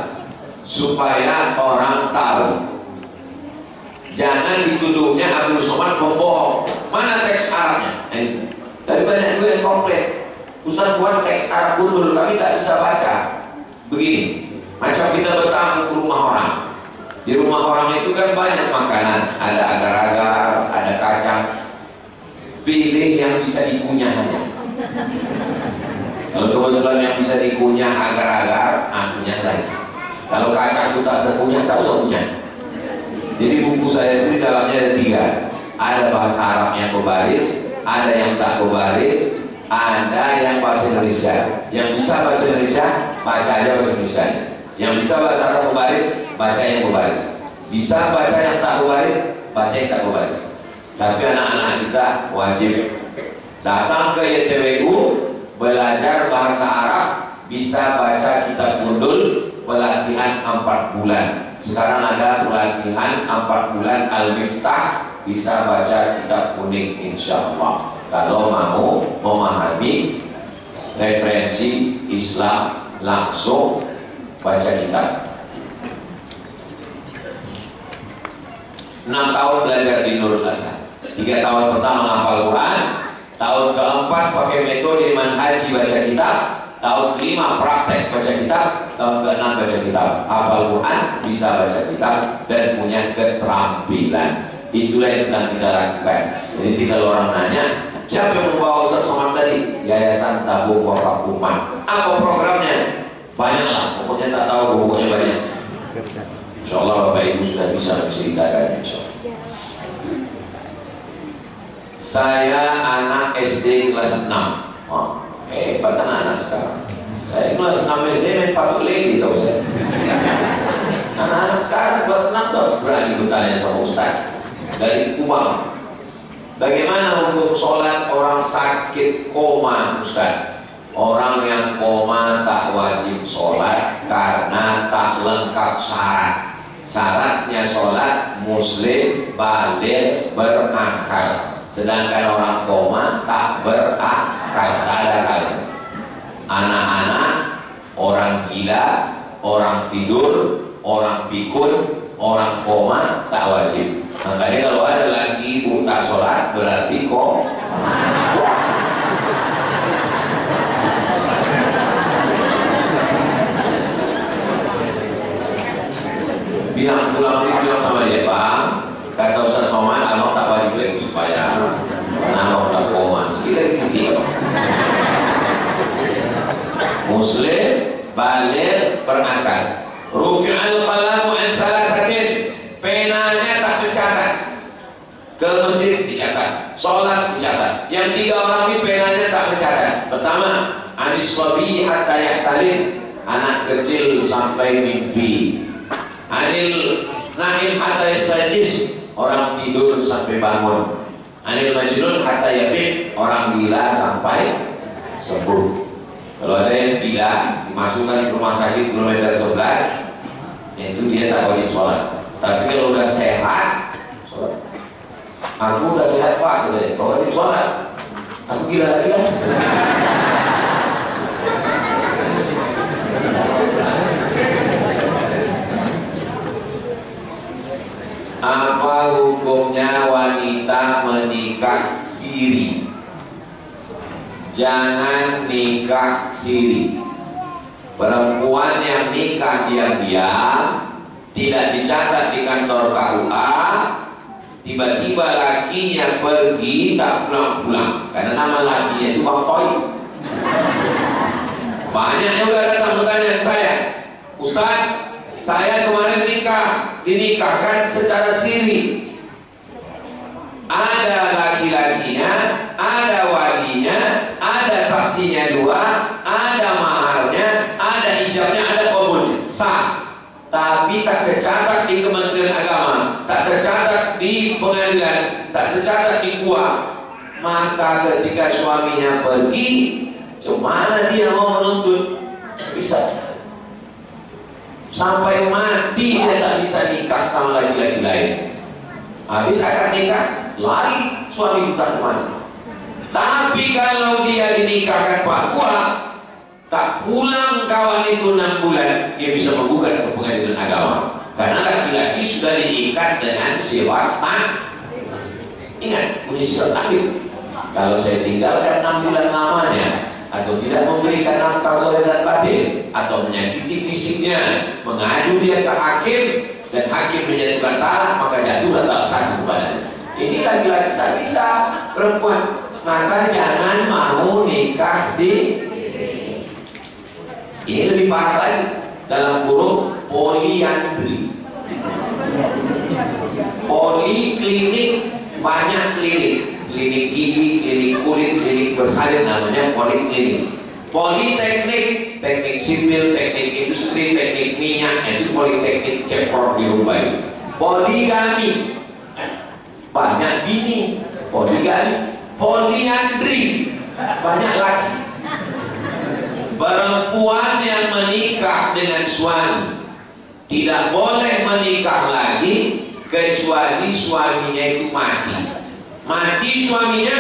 Supaya orang tahu. Jangan dituduhnya Abdul Somad membohong. Mana teks Arabnya? Dari banyak juga yang komplain, Ustaz buat teks Arab gundul, kami tak bisa baca. Begini, macam kita bertamu ke rumah orang. Di rumah orang itu kan banyak makanan, ada agar-agar, ada kacang. Pilih yang bisa dikunyah aja. Kalau kebetulan yang bisa dikunyah agar-agar, kunyah lagi. Kalau kacang itu tak terkunyah, tak usah kunyah. Jadi buku saya itu di dalamnya ada 3. Ada bahasa Arabnya berbaris, ada yang tak berbaris, ada yang bahasa Indonesia. Yang bisa bahasa Indonesia, baca aja bahasa Indonesia. Yang bisa bahasa Arab berbaris, baca yang berbaris. Bisa baca yang tak berbaris, baca yang tak berbaris. Tapi anak-anak kita wajib datang ke YTWU, belajar bahasa Arab, bisa baca kitab gundul, pelatihan 4 bulan. Sekarang ada pelatihan 4 bulan Al-Miftah, bisa baca kitab kuning insya Allah. Kalau mau memahami referensi Islam langsung baca kitab. 6 tahun belajar di Nurul Azhar, 3 tahun pertama hafal Quran, tahun keempat pakai metode manhaji baca kitab, tahun kelima praktek baca kitab, tahun keenam baca kitab, hafal Quran, bisa baca kitab, dan punya keterampilan. Itulah yang sedang kita lakukan. Jadi kalau orang nanya, siapa yang membawa Ustaz Somad tadi? Yayasan Tabung Wakaf Umat. Apa programnya? Banyaklah, pokoknya tak tahu, pokoknya banyak. Insya Allah Bapak Ibu sudah bisa menceritakan. Saya anak SD kelas 6. Hebat anak sekarang. Saya kelas 6 SD main patuk lagi tahu saya. Anak-anak sekarang kelas 6 tahu berani bertanya sama Ustaz dari Kubang. Bagaimana untuk sholat orang sakit koma, Ustaz? Orang yang koma tak wajib sholat karena tak lengkap syarat. Syaratnya sholat muslim, baligh, berakal. Sedangkan orang koma tak berakal, tak ada akal. Anak-anak, orang gila, orang tidur, orang pikun, orang koma tak wajib. Makanya kalau ada lagi ibu tak sholat berarti koma. Bilang pulang bilang sama dia, Bang, kata Ustaz Somad, Allah tak wajib lagi supaya anak tak koma. Sekali lagi muslim, baligh, berakal. Rufi'al qalamu an thalathatin, penanya tak mencatat. Ke masjid dicatat, sholat dicatat. Yang 3 orang ini penanya tak mencatat. Pertama, anis sabi hatta yahtalim, anak kecil sampai mimpi. Anil naim hatta yastayqis, orang tidur sampai bangun. Anil majnun hatta yafiq, orang gila sampai sembuh. Kalau ada yang gila dimasukkan ke rumah sakit kilometer 11, itu dia tak wajib sholat. Tapi kalau udah sehat, sholat. Aku udah sehat Pak, katanya, kau wajib sholat. Aku gila lagi lah. Apa hukumnya wanita menikah siri? Jangan nikah siri. Perempuan yang nikah diam-diam, tidak dicatat di kantor KUA, tiba-tiba lakinya pergi tak pulang-pulang karena nama lakinya itu Bang Toy. Banyak yang udah datang bertanya saya, Ustaz, saya kemarin dinikahkan secara siri. Ada laki-lakinya, ada walinya, ada saksinya 2, ada maharnya, ada ijabnya, ada qabulnya, sah. Tapi tapi tak tercatat di Kementerian Agama, tak tercatat di pengadilan, tak tercatat di KUA, maka ketika suaminya pergi, cemana dia mau menuntut? Bisa. Sampai mati dia tak bisa nikah sama laki-laki lain. Habis akad nikah, lari suami kita kemana? Tapi kalau dia dinikahkan Pak KUA, tak pulang kawan itu 6 bulan, dia bisa menggugat ke pengadilan agama. Karena laki-laki sudah diikat dengan sewa tak. Ingat, punya sewa taklif. Kalau saya tinggalkan 6 bulan lamanya, atau tidak memberikan nafkah zahir dan batin, atau menyakiti fisiknya, mengadu dia ke hakim, dan hakim menjatuhkan talak, maka jatuhlah talak satu kepadanya. Ini laki-laki tak bisa, perempuan. Maka jangan mau nikah sih. Ini lebih parah lagi, dalam kurung poliandri. Poliklinik, banyak klinik, klinik gigi, klinik kulit, klinik bersalin, namanya poliklinik. Politeknik, teknik sipil, teknik industri, teknik minyak, itu politeknik Cepor di Rumbai. Poligami, banyak bini. Poligami, poliandri, banyak laki. Perempuan yang menikah dengan suami tidak boleh menikah lagi kecuali suaminya itu mati. Mati suaminya,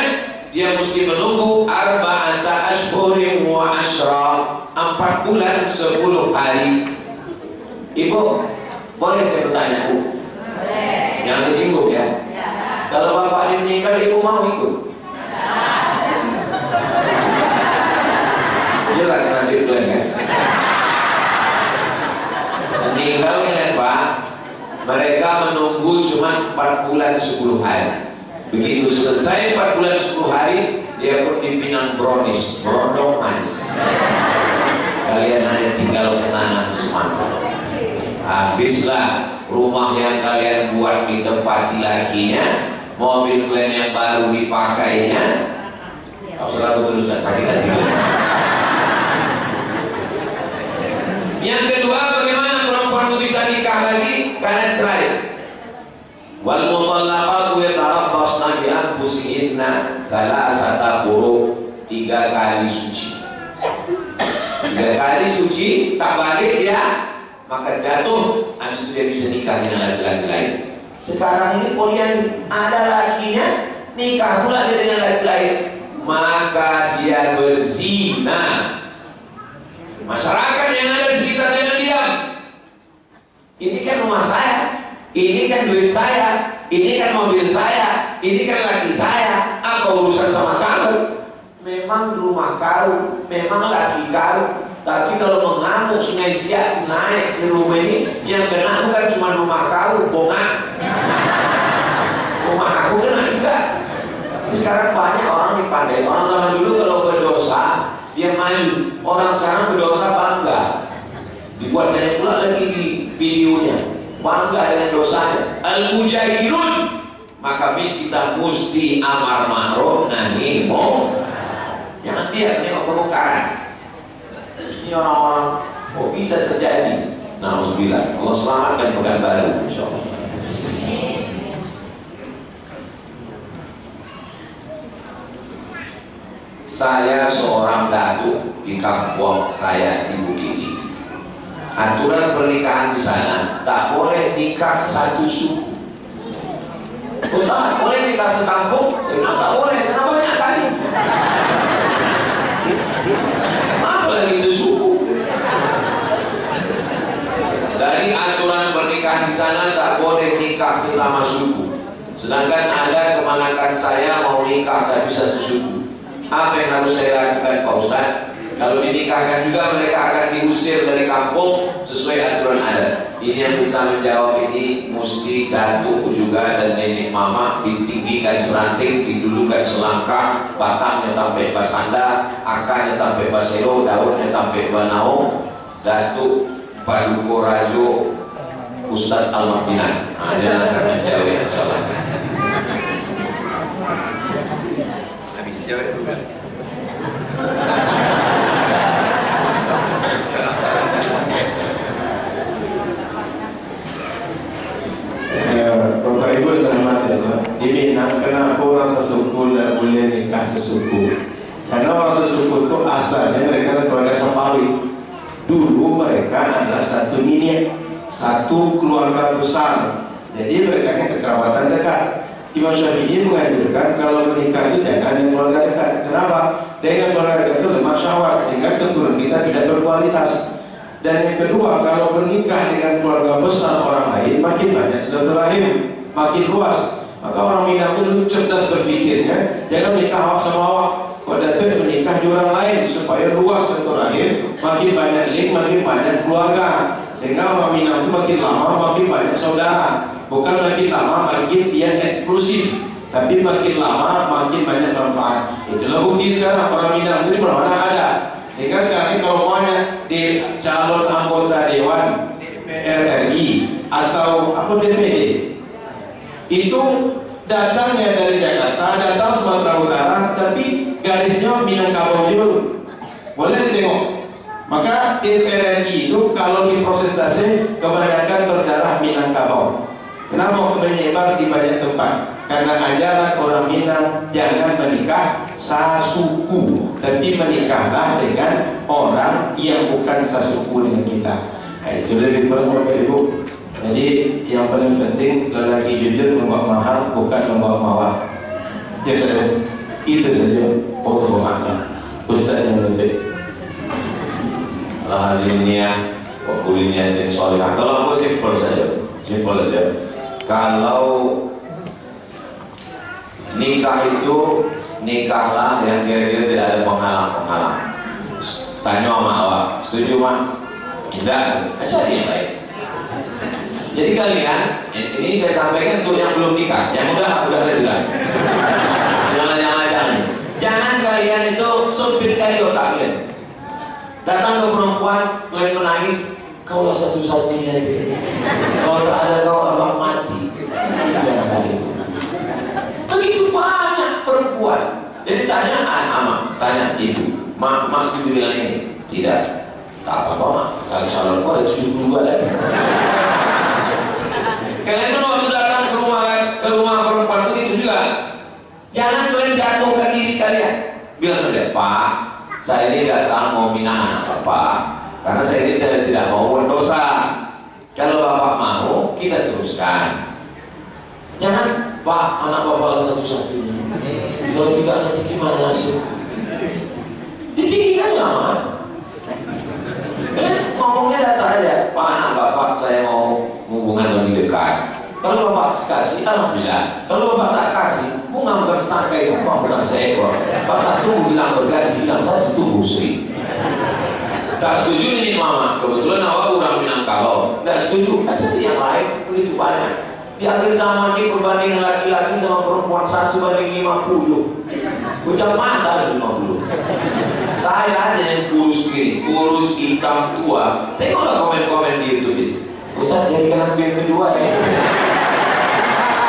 dia mesti menunggu arba'ata ashhurin wa ashra, 4 bulan 10 hari. Ibu, boleh saya bertanya, Bu? Boleh. Jangan tersinggung ya. Kalau bapak ini meninggal, ibu mau ikut? Jelas nasib kalian kan? Meninggal kalian Pak, mereka menunggu cuma 4 bulan 10 hari. Begitu selesai 4 bulan 10 hari, dia pun dipinang brownies, berondong manis. Kalian hanya tinggal kenangan semata. Habislah rumah yang kalian buat ditempati lakinya, mobil kalian yang baru dipakainya. Kau selalu teruskan sakit hati. Yang kedua, bagaimana perempuan itu bisa nikah lagi karena cerai? Wal mutallaqatu yatarabbasna bi anfusihinna salasata quru, 3 kali suci. 3 kali suci, tak balik dia, maka jatuh, habis itu dia bisa nikah dengan laki-laki lain. Sekarang ini poliandri, ada lakinya, nikah pula dia dengan laki lain, maka dia berzina. Masyarakat yang ada di sekitar jangan diam. Ini kan rumah saya, ini kan duit saya, ini kan mobil saya, ini kan laki saya. Apa urusan sama kamu? Memang rumah kau, memang laki kau. Tapi kalau mengamuk Sungai Siak naik di rumah ini, yang kena bukan cuma rumah kau, bongak. Rumah aku kena juga. Sekarang banyak orang dipandai. Orang zaman dulu kalau berdosa dia maju, orang sekarang berdosa bangga. Dibuatkan pula lagi di videonya, bangga dengan dosanya. Al-mujahirun, maka kita mesti amar ma'ruf nahi munkar. Jangan dia tengok kemungkaran. Ini orang-orang kok bisa terjadi. Nauzubillah. Allah selamatkan pekan baru insyaallah. Saya seorang datuk di kampung saya di Bukit. Aturan pernikahan di sana tak boleh nikah satu suku. Ustaz, boleh nikah sekampung? Saya bilang tak boleh, karena banyak kali. Apalagi sesuku. Dari aturan pernikahan di sana tak boleh nikah sesama suku. Sedangkan ada kemanakan saya mau nikah tapi satu suku. Apa yang harus saya lakukan Pak Ustaz? Kalau dinikahkan juga mereka akan diusir dari kampung sesuai aturan adat. Ini yang bisa menjawab ini mesti datuk juga dan nenek mama ditinggikan seranting, didudukan selangkah, batangnya sampai basanda, akarnya sampai baselo, daunnya sampai banaung. Datuk Paduko Rajo Ustadz Al-Mahdinan. Dia akan menjawab insyaallah. Jawab juga. asalnya mereka adalah keluarga Sampawi. Dulu mereka adalah satu minyak, satu keluarga besar. Jadi mereka ini kekerabatan dekat. Imam Syafi'i menganjurkan kalau menikah itu jangan dengan keluarga dekat. Kenapa? Dengan keluarga dekat itu lemah syahwat, sehingga keturunan kita tidak berkualitas. Dan yang kedua, kalau bernikah dengan keluarga besar orang lain, makin banyak silaturahim, makin luas. Maka orang Minang itu cerdas berpikirnya, jangan menikah awak sama awak. Kau dapat menikah di orang lain supaya luas silaturahim, makin banyak link, makin banyak keluarga. Sehingga orang Minang itu makin lama makin banyak saudara. Bukan makin lama makin dia eksklusif, tapi makin lama makin banyak manfaat. Itulah bukti sekarang orang Minang itu di mana-mana ada. Sehingga sekarang ini kalau maunya di calon anggota Dewan DPR RI atau apa DPD itu datangnya dari Jakarta, datang Sumatera Utara, tapi garisnya Minangkabau dulu. Boleh ditengok. Maka DPR RI itu kalau di persentase kebanyakan berdarah Minangkabau. Kenapa menyebar di banyak tempat? Karena ajaran orang Minang jangan menikah sasuku, tapi menikahlah dengan orang yang bukan sasuku dengan kita. Nah, itu lebih kurang Ibu. Jadi yang paling penting lelaki jujur membawa mahal, bukan membawa mawar. Ya saja, itu saja. Oh, bermakna. Ustaz yang penting. Hasilnya, kulinya jadi soleh. Kalau aku simpel saja, simpel saja. Kalau nikah itu nikahlah yang kira-kira tidak ada penghalang-penghalang. Tanya sama awak, setuju Mak? Tidak, cari yang lain. Jadi kalian, ini saya sampaikan untuk yang belum nikah, yang udah jelas. Jangan kalian itu sempitkan otak kalian. Datang ke perempuan, kalian menangis, kaulah satu-satunya. Kalau tak ada kau abang mati. Jangan kali. Begitu banyak perempuan. Jadi tanya tanya ibu, mak setuju dengan ini? Tidak. Tak apa-apa mak. Kalau calon kau itu juga ada. Kalian itu waktu datang ke rumah perempuan itu juga. Jangan kalian jatuhkan diri kalian. Bilang saja, Pak, saya ini datang mau minang anak Bapak. Karena saya ini tidak mau berdosa. Kalau Bapak mau, kita teruskan. Jangan, Pak, anak Bapak satu-satunya. Kalau tidak nanti gimana nasib? Ditinggikan lama. Kalian ngomongnya datang aja, Pak, anak Bapak saya mau hubungan lebih dekat. Kalau Bapak kasih, alhamdulillah. Kalau Bapak tak kasih, bunga bukan setangkai, bunga bukan seekor. Bapak tunggu bilang berganti, bilang satu tunggu Sri. Tak setuju ini mama, kebetulan awak kurang Minangkabau. Tak setuju, cari yang lain, begitu banyak. Di akhir zaman ini perbandingan laki-laki sama perempuan 1:50. Ucap mata 50. Saya aja yang kurus gini, kurus hitam tua. Tengoklah komen-komen di YouTube itu. Ustaz jadikan aku yang kedua ya.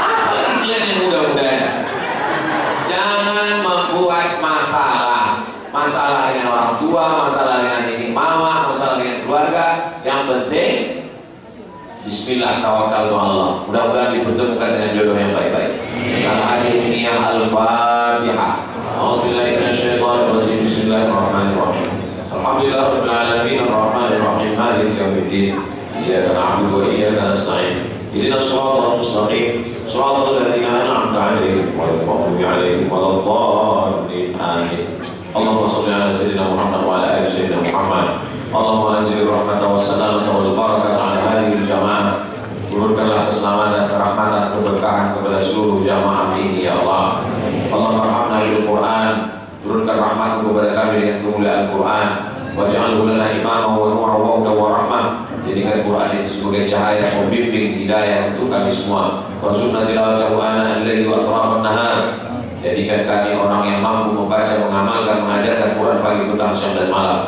Apalagi kalian yang muda-mudanya. Jangan membuat masalah dengan orang tua, masalah dengan ini mama, masalah dengan keluarga. Yang penting Bismillah, tawakal Allah. Mudah-mudahan dipertemukan dengan jodoh yang baik-baik. Al-Hadiyah Al-Fatihah. A'udzubillahi minasyaitonir rajim. Bismillahirrahmanirrahim. Alhamdulillahirabbil alamin arrahmanir rahim maliki yaumiddin. Iyyaka na'budu wa iyyaka nasta'in. Ihdinas siratal mustaqim. Siratal ladzina an'amta 'alaihim ghairil maghdubi 'alaihim waladdallin. Amin. Allahumma shalli 'ala sayyidina Muhammad wa 'ala ali sayyidina Muhammad. Allahumma anzil rahmatan wassalamata wal barakata 'ala hadhihi al-jamaah. Turunkanlah keselamatan, kerahmatan, keberkahan kepada seluruh jamaah ini ya Allah. Allahumma arhamna bil Qur'an. Turunkan rahmat kepada kami dengan kemuliaan Quran. Waj'alhu lana imaman wa nuran wa hudan wa rahmah. Jadikan Quran itu sebagai cahaya pembimbing hidayah untuk kami semua. Warzuqna tilawatahu ana al-laili wa atrafan nahar. Jadikan kami orang yang mampu membaca, mengamalkan, mengajarkan Quran pagi, petang, siang dan malam.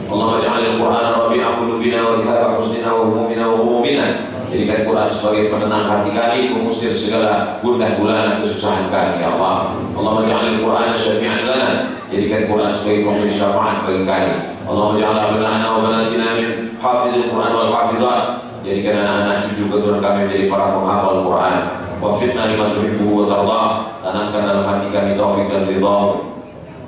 Allahumma ja'alil Qur'ana rabi'a qulubina wa dhahaba husnina wa humumina wa humumina. Jadikan Quran sebagai penenang hati kami, pengusir segala gundah gulana kesusahan kami ya Allah. Allahumma ja'alil Qur'ana syafi'an lana. Jadikan Quran sebagai pemberi syafaat bagi kami. Allahumma ja'al abna'ana wa banatina min hafizil Quran wal hafizat. Jadikan anak-anak cucu keturunan kami menjadi para penghafal Quran. Wafiqna lima tuhibbu wa tardah. Tanamkan dalam hati kami taufik dan ridha.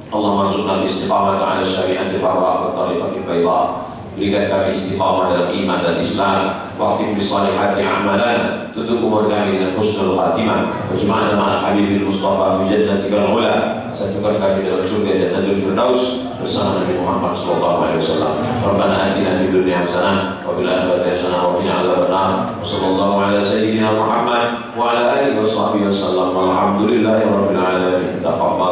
Allahumma arzuqna istiqamah ala syari'ati barra wa tariqati bayda. Berikan kami istiqamah dalam iman dan Islam. Waqtim bisalihati amalan. Tutup umur kami dengan husnul khatimah. Wajma'na ma'al habibil Mustafa fi jannatikal ula. Satukan kami dalam surga Jannatul Firdaus bersama Nabi Muhammad sallallahu alaihi wasallam. Rabbana atina fid dunya hasanah wa fil akhirati hasanah wa qina adzabannar. Sallallahu ala sayyidina Muhammad wa ala alihi wa sahbihi wasallam. Walhamdulillahi rabbil alamin. Taqabbal